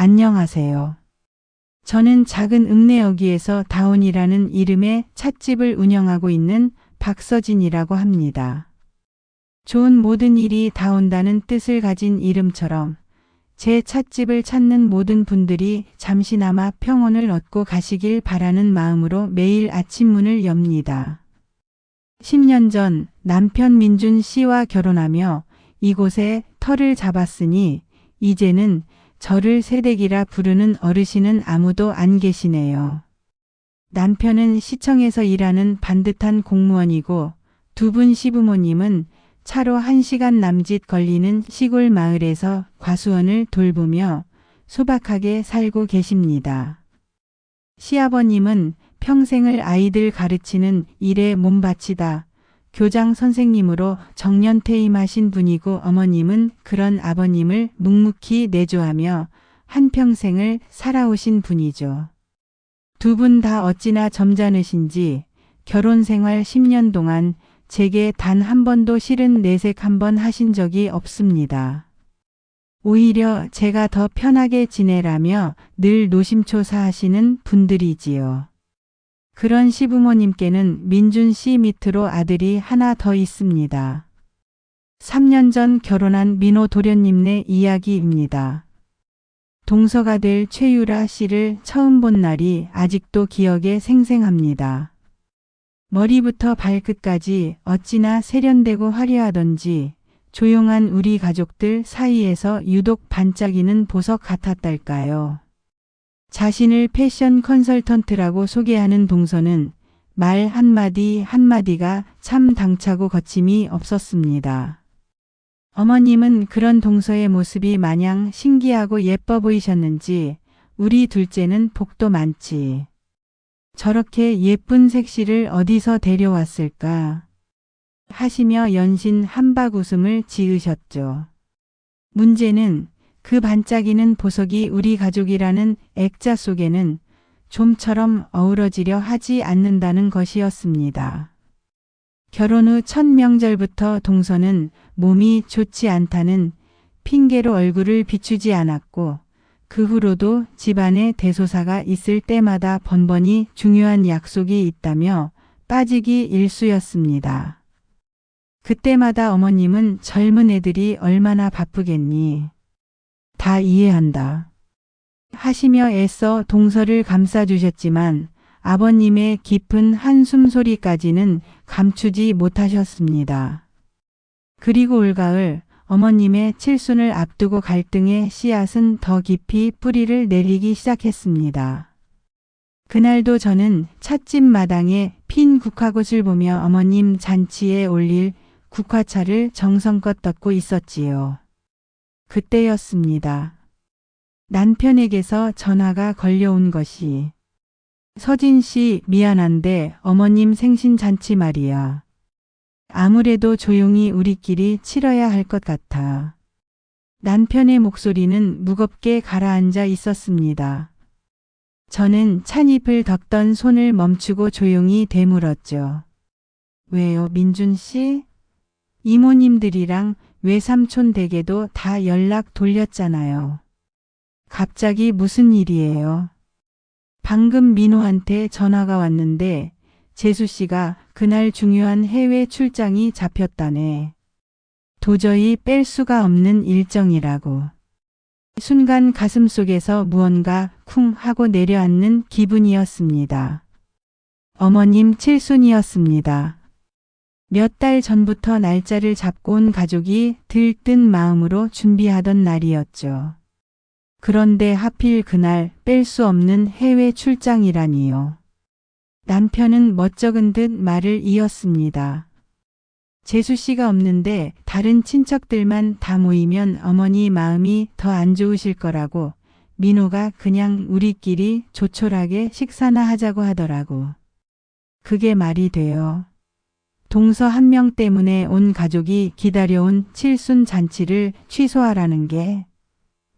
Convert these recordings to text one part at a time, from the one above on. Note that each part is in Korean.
안녕하세요. 저는 작은 읍내여기에서 다온이라는 이름의 찻집을 운영하고 있는 박서진이라고 합니다. 좋은 모든 일이 다온다는 뜻을 가진 이름처럼 제 찻집을 찾는 모든 분들이 잠시나마 평온을 얻고 가시길 바라는 마음으로 매일 아침 문을 엽니다. 10년 전 남편 민준 씨와 결혼하며 이곳에 터를 잡았으니 이제는 저를 새댁이라 부르는 어르신은 아무도 안 계시네요. 남편은 시청에서 일하는 반듯한 공무원이고 두 분 시부모님은 차로 1시간 남짓 걸리는 시골 마을에서 과수원을 돌보며 소박하게 살고 계십니다. 시아버님은 평생을 아이들 가르치는 일에 몸바치다 교장 선생님으로 정년퇴임하신 분이고 어머님은 그런 아버님을 묵묵히 내조하며 한평생을 살아오신 분이죠. 두 분 다 어찌나 점잖으신지 결혼 생활 10년 동안 제게 단 한 번도 싫은 내색 한 번 하신 적이 없습니다. 오히려 제가 더 편하게 지내라며 늘 노심초사하시는 분들이지요. 그런 시부모님께는 민준 씨 밑으로 아들이 하나 더 있습니다. 3년 전 결혼한 민호 도련님네 이야기입니다. 동서가 될 최유라 씨를 처음 본 날이 아직도 기억에 생생합니다. 머리부터 발끝까지 어찌나 세련되고 화려하던지 조용한 우리 가족들 사이에서 유독 반짝이는 보석 같았달까요. 자신을 패션 컨설턴트라고 소개하는 동서는 말 한마디 한마디가 참 당차고 거침이 없었습니다. 어머님은 그런 동서의 모습이 마냥 신기하고 예뻐 보이셨는지 우리 둘째는 복도 많지. 저렇게 예쁜 색시를 어디서 데려왔을까 하시며 연신 한박 웃음을 지으셨죠. 문제는 그 반짝이는 보석이 우리 가족이라는 액자 속에는 좀처럼 어우러지려 하지 않는다는 것이었습니다. 결혼 후 첫 명절부터 동서는 몸이 좋지 않다는 핑계로 얼굴을 비추지 않았고 그 후로도 집안에 대소사가 있을 때마다 번번이 중요한 약속이 있다며 빠지기 일쑤였습니다. 그때마다 어머님은 젊은 애들이 얼마나 바쁘겠니? 다 이해한다. 하시며 애써 동서를 감싸주셨지만 아버님의 깊은 한숨 소리까지는 감추지 못하셨습니다. 그리고 올가을 어머님의 칠순을 앞두고 갈등의 씨앗은 더 깊이 뿌리를 내리기 시작했습니다. 그날도 저는 찻집 마당에 핀 국화꽃을 보며 어머님 잔치에 올릴 국화차를 정성껏 떴고 있었지요. 그때였습니다. 남편에게서 전화가 걸려온 것이 서진 씨 미안한데 어머님 생신 잔치 말이야. 아무래도 조용히 우리끼리 치러야 할 것 같아. 남편의 목소리는 무겁게 가라앉아 있었습니다. 저는 찻잎을 덮던 손을 멈추고 조용히 되물었죠. 왜요, 민준 씨? 이모님들이랑 외삼촌 댁에도 다 연락 돌렸잖아요. 갑자기 무슨 일이에요? 방금 민호한테 전화가 왔는데 재수 씨가 그날 중요한 해외 출장이 잡혔다네. 도저히 뺄 수가 없는 일정이라고. 순간 가슴속에서 무언가 쿵 하고 내려앉는 기분이었습니다. 어머님 칠순이었습니다. 몇 달 전부터 날짜를 잡고 온 가족이 들뜬 마음으로 준비하던 날이었죠. 그런데 하필 그날 뺄 수 없는 해외 출장이라니요. 남편은 멋쩍은 듯 말을 이었습니다. 재수 씨가 없는데 다른 친척들만 다 모이면 어머니 마음이 더 안 좋으실 거라고 민호가 그냥 우리끼리 조촐하게 식사나 하자고 하더라고. 그게 말이 돼요. 동서 한 명 때문에 온 가족이 기다려온 칠순 잔치를 취소하라는 게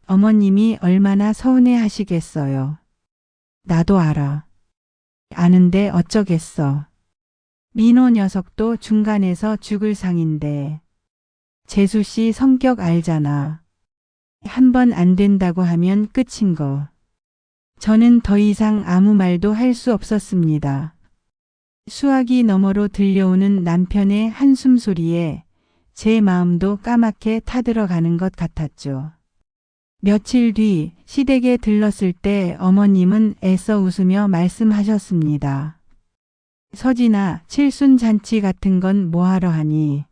어머님이 얼마나 서운해 하시겠어요. 나도 알아. 아는데 어쩌겠어. 민호 녀석도 중간에서 죽을 상인데. 재수 씨 성격 알잖아. 한 번 안 된다고 하면 끝인 거. 저는 더 이상 아무 말도 할 수 없었습니다. 수화기 너머로 들려오는 남편의 한숨 소리에 제 마음도 까맣게 타들어가는 것 같았죠. 며칠 뒤 시댁에 들렀을 때 어머님은 애써 웃으며 말씀하셨습니다. 서진아, 칠순잔치 같은 건 뭐하러 하니?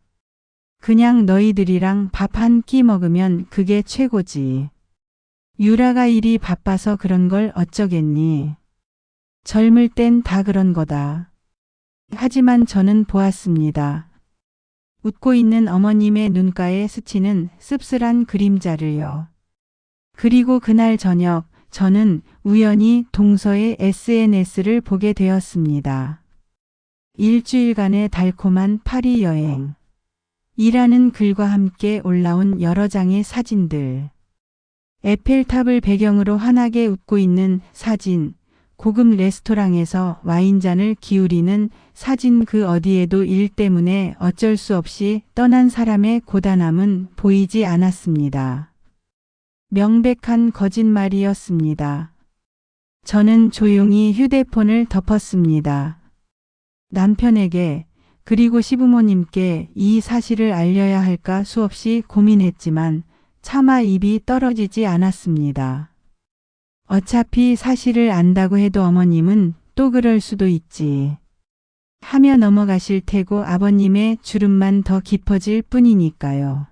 그냥 너희들이랑 밥 한 끼 먹으면 그게 최고지. 유라가 일이 바빠서 그런 걸 어쩌겠니? 젊을 땐 다 그런 거다. 하지만 저는 보았습니다. 웃고 있는 어머님의 눈가에 스치는 씁쓸한 그림자를요. 그리고 그날 저녁 저는 우연히 동서의 SNS를 보게 되었습니다. 일주일간의 달콤한 파리 여행. 이라는 글과 함께 올라온 여러 장의 사진들. 에펠탑을 배경으로 환하게 웃고 있는 사진, 고급 레스토랑에서 와인잔을 기울이는 사진, 그 어디에도 일 때문에 어쩔 수 없이 떠난 사람의 고단함은 보이지 않았습니다. 명백한 거짓말이었습니다. 저는 조용히 휴대폰을 덮었습니다. 남편에게 그리고 시부모님께 이 사실을 알려야 할까 수없이 고민했지만 차마 입이 떨어지지 않았습니다. 어차피 사실을 안다고 해도 어머님은 또 그럴 수도 있지 하며 넘어가실 테고 아버님의 주름만 더 깊어질 뿐이니까요.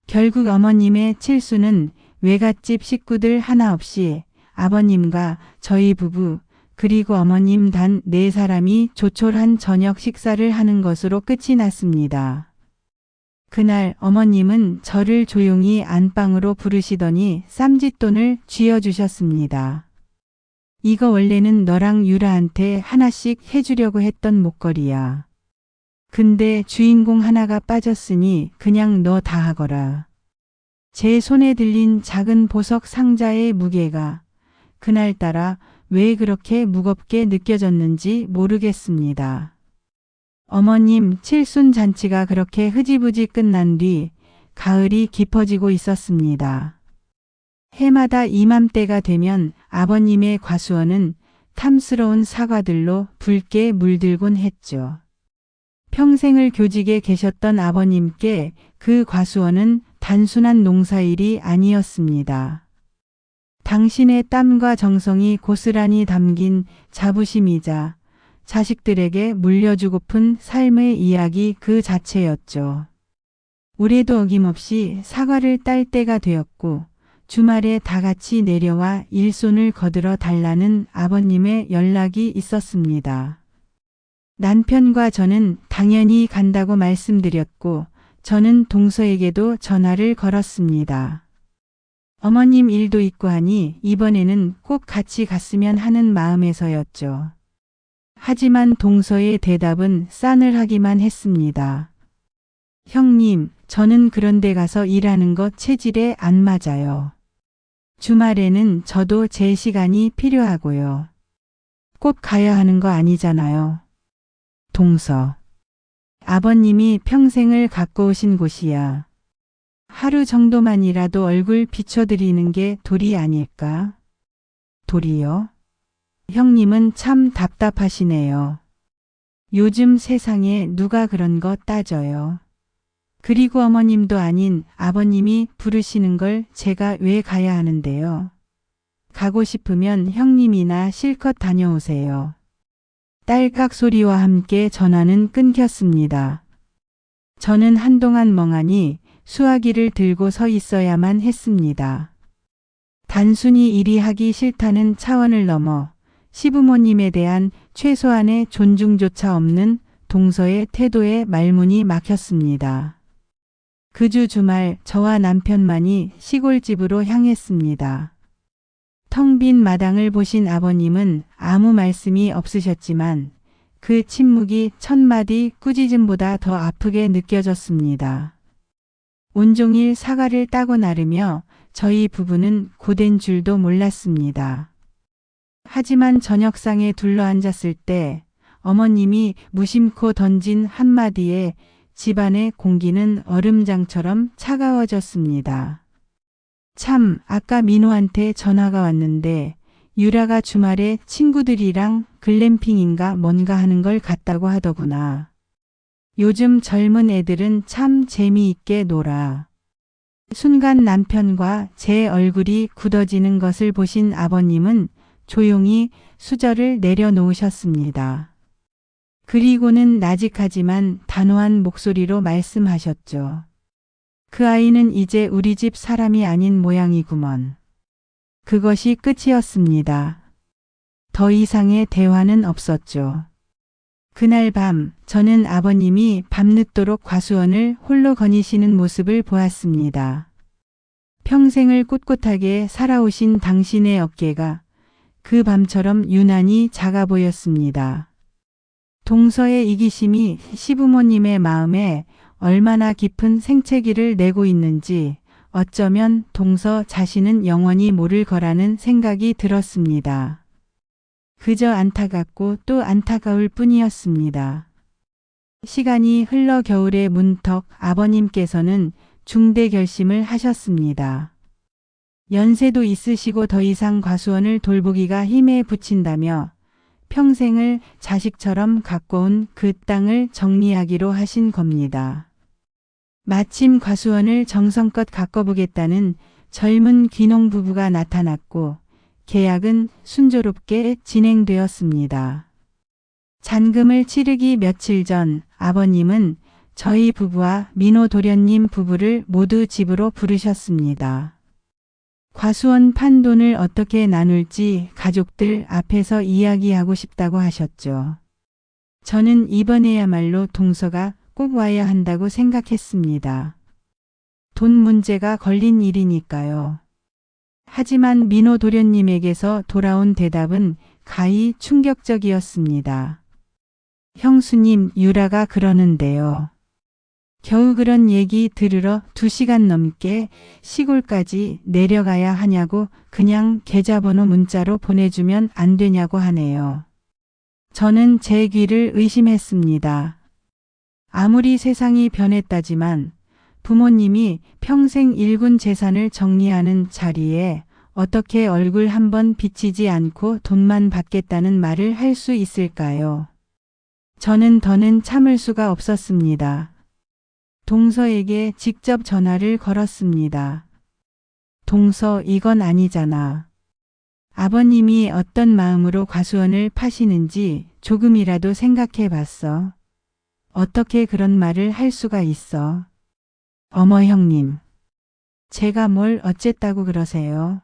결국 어머님의 칠수는 외갓집 식구들 하나 없이 아버님과 저희 부부 그리고 어머님 단 4사람이 조촐한 저녁 식사를 하는 것으로 끝이 났습니다. 그날 어머님은 저를 조용히 안방으로 부르시더니 쌈짓돈을 쥐어주셨습니다. 이거 원래는 너랑 유라한테 하나씩 해주려고 했던 목걸이야. 근데 주인공 하나가 빠졌으니 그냥 너 다 하거라. 제 손에 들린 작은 보석 상자의 무게가 그날따라 왜 그렇게 무겁게 느껴졌는지 모르겠습니다. 어머님 칠순잔치가 그렇게 흐지부지 끝난 뒤 가을이 깊어지고 있었습니다. 해마다 이맘때가 되면 아버님의 과수원은 탐스러운 사과들로 붉게 물들곤 했죠. 평생을 교직에 계셨던 아버님께 그 과수원은 단순한 농사일이 아니었습니다. 당신의 땀과 정성이 고스란히 담긴 자부심이자 자식들에게 물려주고픈 삶의 이야기 그 자체였죠. 올해도 어김없이 사과를 딸 때가 되었고 주말에 다 같이 내려와 일손을 거들어 달라는 아버님의 연락이 있었습니다. 남편과 저는 당연히 간다고 말씀드렸고 저는 동서에게도 전화를 걸었습니다. 어머님 일도 있고 하니 이번에는 꼭 같이 갔으면 하는 마음에서였죠. 하지만 동서의 대답은 싸늘하기만 했습니다. 형님, 저는 그런 데 가서 일하는 거 체질에 안 맞아요. 주말에는 저도 제 시간이 필요하고요. 꼭 가야 하는 거 아니잖아요. 동서. 아버님이 평생을 갖고 오신 곳이야. 하루 정도만이라도 얼굴 비춰드리는 게 도리 아닐까? 도리요? 형님은 참 답답하시네요. 요즘 세상에 누가 그런 거 따져요. 그리고 어머님도 아닌 아버님이 부르시는 걸 제가 왜 가야 하는데요. 가고 싶으면 형님이나 실컷 다녀오세요. 딸깍 소리와 함께 전화는 끊겼습니다. 저는 한동안 멍하니 수화기를 들고 서 있어야만 했습니다. 단순히 일이 하기 싫다는 차원을 넘어 시부모님에 대한 최소한의 존중조차 없는 동서의 태도에 말문이 막혔습니다. 그 주 주말 저와 남편만이 시골집으로 향했습니다. 텅 빈 마당을 보신 아버님은 아무 말씀이 없으셨지만 그 침묵이 천마디 꾸짖음보다 더 아프게 느껴졌습니다. 온종일 사과를 따고 나르며 저희 부부는 고된 줄도 몰랐습니다. 하지만 저녁상에 둘러앉았을 때 어머님이 무심코 던진 한마디에 집안의 공기는 얼음장처럼 차가워졌습니다. 참, 아까 민호한테 전화가 왔는데 유라가 주말에 친구들이랑 글램핑인가 뭔가 하는 걸 갔다고 하더구나. 요즘 젊은 애들은 참 재미있게 놀아. 순간 남편과 제 얼굴이 굳어지는 것을 보신 아버님은 조용히 수저를 내려놓으셨습니다. 그리고는 나직하지만 단호한 목소리로 말씀하셨죠. 그 아이는 이제 우리 집 사람이 아닌 모양이구먼. 그것이 끝이었습니다. 더 이상의 대화는 없었죠. 그날 밤 저는 아버님이 밤늦도록 과수원을 홀로 거니시는 모습을 보았습니다. 평생을 꿋꿋하게 살아오신 당신의 어깨가 그 밤처럼 유난히 작아 보였습니다. 동서의 이기심이 시부모님의 마음에 얼마나 깊은 생채기를 내고 있는지 어쩌면 동서 자신은 영원히 모를 거라는 생각이 들었습니다. 그저 안타깝고 또 안타까울 뿐이었습니다. 시간이 흘러 겨울의 문턱 아버님께서는 중대 결심을 하셨습니다. 연세도 있으시고 더 이상 과수원을 돌보기가 힘에 부친다며 평생을 자식처럼 가꿔온 그 땅을 정리하기로 하신 겁니다. 마침 과수원을 정성껏 가꿔보겠다는 젊은 귀농 부부가 나타났고 계약은 순조롭게 진행되었습니다. 잔금을 치르기 며칠 전 아버님은 저희 부부와 민호 도련님 부부를 모두 집으로 부르셨습니다. 과수원 판 돈을 어떻게 나눌지 가족들 앞에서 이야기하고 싶다고 하셨죠. 저는 이번에야말로 동서가 꼭 와야 한다고 생각했습니다. 돈 문제가 걸린 일이니까요. 하지만 민호 도련님에게서 돌아온 대답은 가히 충격적이었습니다. 형수님, 유라가 그러는데요. 겨우 그런 얘기 들으러 2시간 넘게 시골까지 내려가야 하냐고 그냥 계좌번호 문자로 보내주면 안 되냐고 하네요. 저는 제 귀를 의심했습니다. 아무리 세상이 변했다지만 부모님이 평생 일군 재산을 정리하는 자리에 어떻게 얼굴 한번 비치지 않고 돈만 받겠다는 말을 할 수 있을까요? 저는 더는 참을 수가 없었습니다. 동서에게 직접 전화를 걸었습니다. 동서, 이건 아니잖아. 아버님이 어떤 마음으로 과수원을 파시는지 조금이라도 생각해 봤어. 어떻게 그런 말을 할 수가 있어. 어머 형님. 제가 뭘 어쨌다고 그러세요.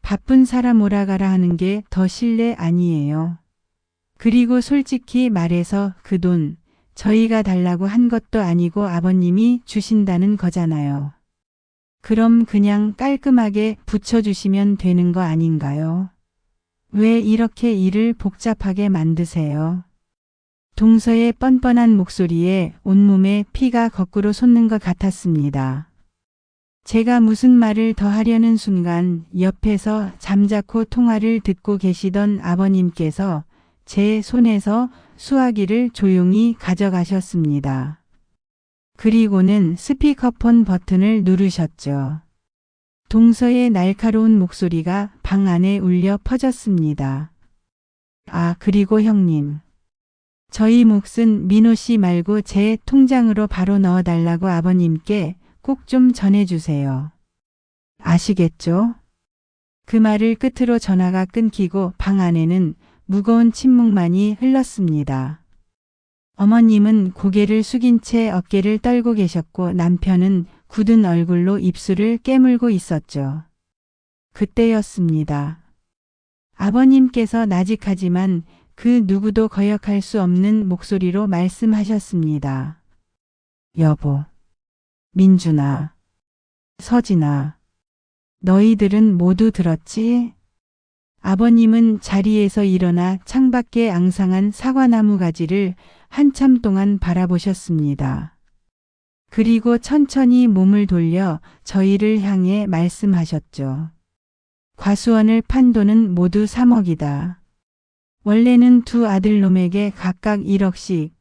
바쁜 사람 오라가라 하는 게 더 실례 아니에요. 그리고 솔직히 말해서 그 돈 저희가 달라고 한 것도 아니고 아버님이 주신다는 거잖아요. 그럼 그냥 깔끔하게 붙여주시면 되는 거 아닌가요? 왜 이렇게 일을 복잡하게 만드세요? 동서의 뻔뻔한 목소리에 온몸에 피가 거꾸로 솟는 것 같았습니다. 제가 무슨 말을 더 하려는 순간 옆에서 잠자코 통화를 듣고 계시던 아버님께서 제 손에서 수화기를 조용히 가져가셨습니다. 그리고는 스피커폰 버튼을 누르셨죠. 동서의 날카로운 목소리가 방 안에 울려 퍼졌습니다. 아, 그리고 형님. 저희 몫은 민호 씨 말고 제 통장으로 바로 넣어달라고 아버님께 꼭 좀 전해주세요. 아시겠죠? 그 말을 끝으로 전화가 끊기고 방 안에는 무거운 침묵만이 흘렀습니다. 어머님은 고개를 숙인 채 어깨를 떨고 계셨고 남편은 굳은 얼굴로 입술을 깨물고 있었죠. 그때였습니다. 아버님께서 나직하지만 그 누구도 거역할 수 없는 목소리로 말씀하셨습니다. 여보, 민준아, 서진아, 너희들은 모두 들었지? 아버님은 자리에서 일어나 창밖에 앙상한 사과나무 가지를 한참 동안 바라보셨습니다. 그리고 천천히 몸을 돌려 저희를 향해 말씀하셨죠. 과수원을 판 돈은 모두 3억이다. 원래는 2 아들놈에게 각각 1억씩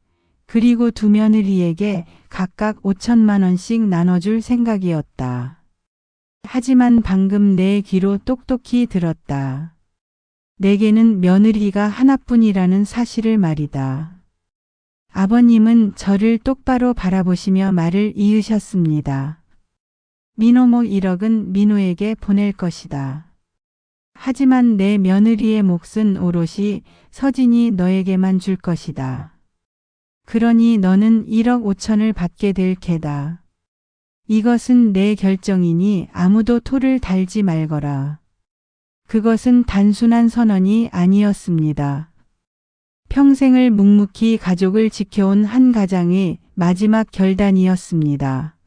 그리고 2 며느리에게 각각 5천만 원씩 나눠줄 생각이었다. 하지만 방금 내 귀로 똑똑히 들었다. 내게는 며느리가 하나뿐이라는 사실을 말이다. 아버님은 저를 똑바로 바라보시며 말을 이으셨습니다. 민호목 1억은 민호에게 보낼 것이다. 하지만 내 며느리의 몫은 오롯이 서진이 너에게만 줄 것이다. 그러니 너는 1억 5천을 받게 될 게다. 이것은 내 결정이니 아무도 토를 달지 말거라. 그것은 단순한 선언이 아니었습니다. 평생을 묵묵히 가족을 지켜온 한 가장의 마지막 결단이었습니다.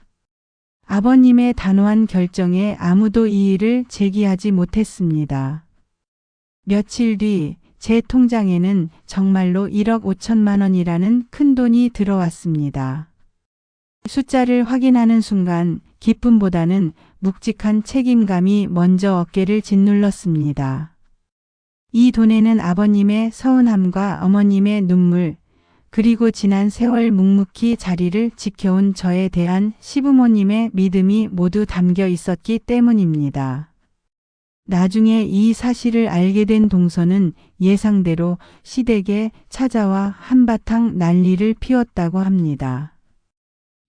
아버님의 단호한 결정에 아무도 이의를 제기하지 못했습니다. 며칠 뒤 제 통장에는 정말로 1억 5천만 원이라는 큰 돈이 들어왔습니다. 숫자를 확인하는 순간 기쁨보다는 묵직한 책임감이 먼저 어깨를 짓눌렀습니다. 이 돈에는 아버님의 서운함과 어머님의 눈물, 그리고 지난 세월 묵묵히 자리를 지켜온 저에 대한 시부모님의 믿음이 모두 담겨 있었기 때문입니다. 나중에 이 사실을 알게 된 동서는 예상대로 시댁에 찾아와 한바탕 난리를 피웠다고 합니다.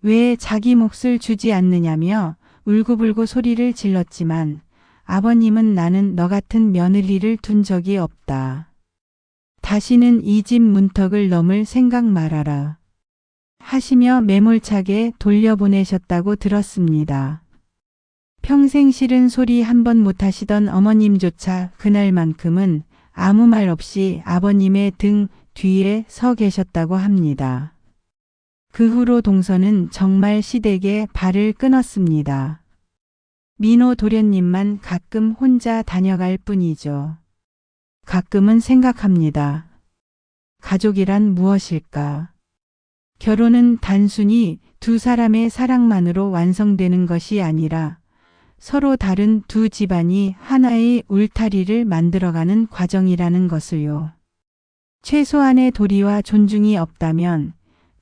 왜 자기 몫을 주지 않느냐며 울고불고 소리를 질렀지만 아버님은 나는 너 같은 며느리를 둔 적이 없다. 다시는 이 집 문턱을 넘을 생각 말아라. 하시며 매몰차게 돌려보내셨다고 들었습니다. 평생 싫은 소리 한 번 못하시던 어머님조차 그날만큼은 아무 말 없이 아버님의 등 뒤에 서 계셨다고 합니다. 그 후로 동서는 정말 시댁에 발을 끊었습니다. 민호 도련님만 가끔 혼자 다녀갈 뿐이죠. 가끔은 생각합니다. 가족이란 무엇일까? 결혼은 단순히 두 사람의 사랑만으로 완성되는 것이 아니라 서로 다른 두 집안이 하나의 울타리를 만들어가는 과정이라는 것을요. 최소한의 도리와 존중이 없다면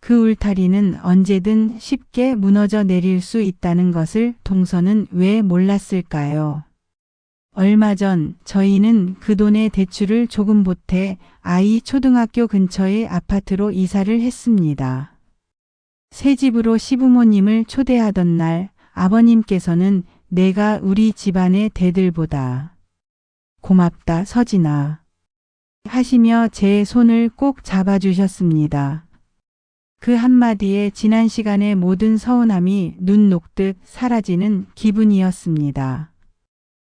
그 울타리는 언제든 쉽게 무너져 내릴 수 있다는 것을 동서는 왜 몰랐을까요? 얼마 전 저희는 그 돈의 대출을 조금 보태 아이 초등학교 근처의 아파트로 이사를 했습니다. 새 집으로 시부모님을 초대하던 날 아버님께서는 내가 우리 집안의 대들보다 고맙다 서진아 하시며 제 손을 꼭 잡아주셨습니다. 그 한마디에 지난 시간의 모든 서운함이 눈 녹듯 사라지는 기분이었습니다.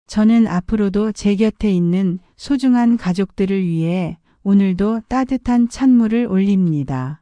저는 앞으로도 제 곁에 있는 소중한 가족들을 위해 오늘도 따뜻한 찬물을 올립니다.